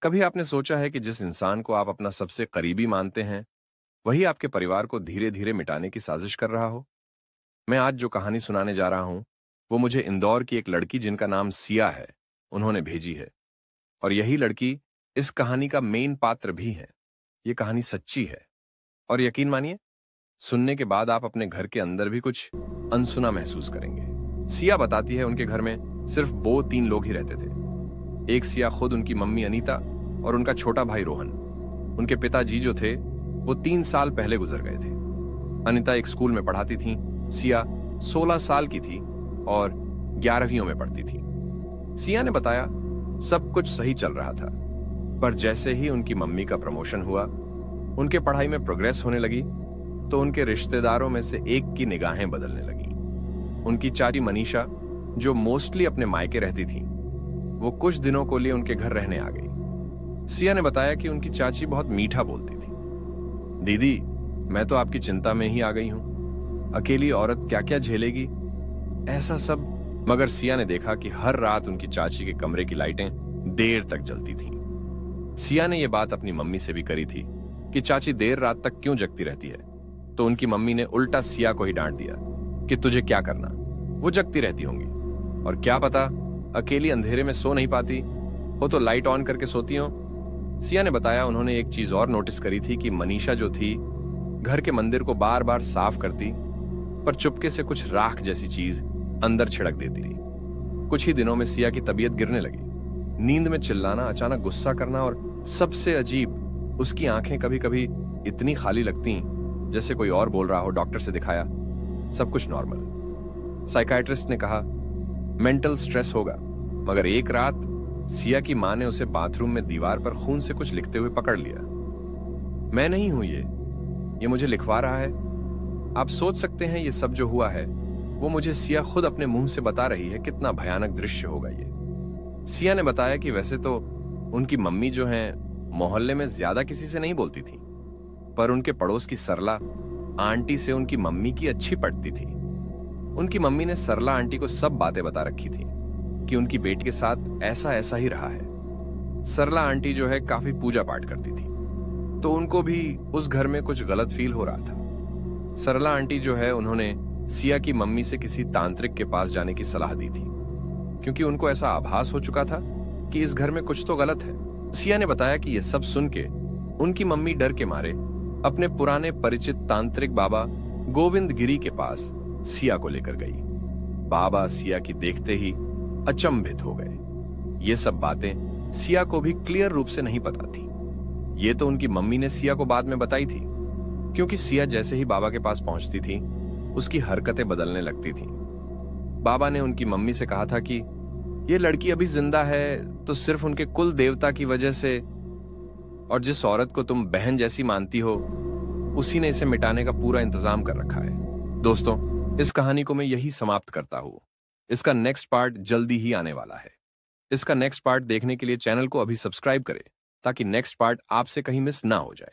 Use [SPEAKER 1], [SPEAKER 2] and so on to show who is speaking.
[SPEAKER 1] कभी आपने सोचा है कि जिस इंसान को आप अपना सबसे करीबी मानते हैं, वही आपके परिवार को धीरे-धीरे मिटाने की साजिश कर रहा हो? मैं आज जो कहानी सुनाने जा रहा हूं, वो मुझे इंदौर की एक लड़की जिनका नाम सिया है, उन्होंने भेजी है। और यही लड़की इस कहानी का मेन पात्र भी है। ये कहानी सच्ची है। और यकीन मानिए, सुनने के बाद आप अपने घर के अंदर भी कुछ अनसुना महसूस करेंगे। सिया बताती है उनके घर में सिर्फ वो 3 लोग ही रहते थे। एक सिया खुद, उनकी मम्मी अनीता और उनका छोटा भाई रोहन। उनके पिताजी जो थे वो 3 साल पहले गुजर गए थे। अनीता एक स्कूल में पढ़ाती थी, सिया 16 साल की थी और 11वीं में पढ़ती थी। सिया ने बताया सब कुछ सही चल रहा था, पर जैसे ही उनकी मम्मी का प्रमोशन हुआ, उनके पढ़ाई में प्रोग्रेस होने लगी, तो उनके रिश्तेदारों में से एक की निगाहें बदलने लगी। उनकी चाची मनीषा, जो मोस्टली अपने मायके रहती थी, वो कुछ दिनों को लिए उनके घर रहने आ गई। सिया ने बताया कि उनकी चाची बहुत मीठा बोलती थी। दीदी, मैं तो आपकी चिंता में ही आ गई हूं। अकेली औरत क्या क्या झेलेगी, ऐसा सब। मगर सिया ने देखा कि हर रात उनकी चाची के कमरे की लाइटें देर तक जलती थीं। सिया ने यह बात अपनी मम्मी से भी करी थी कि चाची देर रात तक क्यों जगती रहती है, तो उनकी मम्मी ने उल्टा सिया को ही डांट दिया कि तुझे क्या करना, वो जगती रहती होंगी, और क्या पता अकेली अंधेरे में सो नहीं पाती हो तो लाइट ऑन करके सोती हो। सिया ने बताया उन्होंने एक चीज और नोटिस करी थी कि मनीषा जो थी, घर के मंदिर को बार बार साफ करती, पर चुपके से कुछ राख जैसी चीज अंदर छिड़क देती थी। कुछ ही दिनों में सिया की तबीयत गिरने लगी। नींद में चिल्लाना, अचानक गुस्सा करना, और सबसे अजीब, उसकी आंखें कभी कभी इतनी खाली लगती जैसे कोई और बोल रहा हो। डॉक्टर से दिखाया, सब कुछ नॉर्मल। साइकाइट्रिस्ट ने कहा मेंटल स्ट्रेस होगा। मगर एक रात सिया की मां ने उसे बाथरूम में दीवार पर खून से कुछ लिखते हुए पकड़ लिया। मैं नहीं हूं ये मुझे लिखवा रहा है। आप सोच सकते हैं ये सब जो हुआ है वो मुझे सिया खुद अपने मुंह से बता रही है। कितना भयानक दृश्य होगा ये। सिया ने बताया कि वैसे तो उनकी मम्मी जो हैं, मोहल्ले में ज्यादा किसी से नहीं बोलती थी, पर उनके पड़ोस की सरला आंटी से उनकी मम्मी की अच्छी पटती थी। उनकी मम्मी ने सरला आंटी को सब बातें बता रखी थी कि उनकी बेटी के साथ ऐसा ऐसा ही रहा है। सरला आंटी जो है काफी पूजा पाठ करती थी, तो उनको भी उस घर में कुछ गलत फील हो रहा था। सरला आंटी जो है, उन्होंने सिया की मम्मी से किसी तांत्रिक के पास जाने की सलाह दी थी, क्योंकि उनको ऐसा आभास हो चुका था कि इस घर में कुछ तो गलत है। सिया ने बताया कि यह सब सुन के उनकी मम्मी डर के मारे अपने पुराने परिचित तांत्रिक बाबा गोविंद गिरी के पास सिया को लेकर गई। बाबा सिया की देखते ही अचंभित हो गए। ये सब बातें सिया को भी क्लियर रूप से नहीं पता थी। ये तो उनकी मम्मी ने सिया को बाद में बताई थी, क्योंकि सिया जैसे ही बाबा के पास पहुंचती थी, उसकी हरकतें बदलने लगती थीं। बाबा ने उनकी मम्मी से कहा था कि ये लड़की अभी जिंदा है तो सिर्फ उनके कुल देवता की वजह से, और जिस औरत को तुम बहन जैसी मानती हो, उसी ने इसे मिटाने का पूरा इंतजाम कर रखा है। दोस्तों, इस कहानी को मैं यही समाप्त करता हूं। इसका नेक्स्ट पार्ट जल्दी ही आने वाला है। इसका नेक्स्ट पार्ट देखने के लिए चैनल को अभी सब्सक्राइब करें, ताकि नेक्स्ट पार्ट आपसे कहीं मिस ना हो जाए।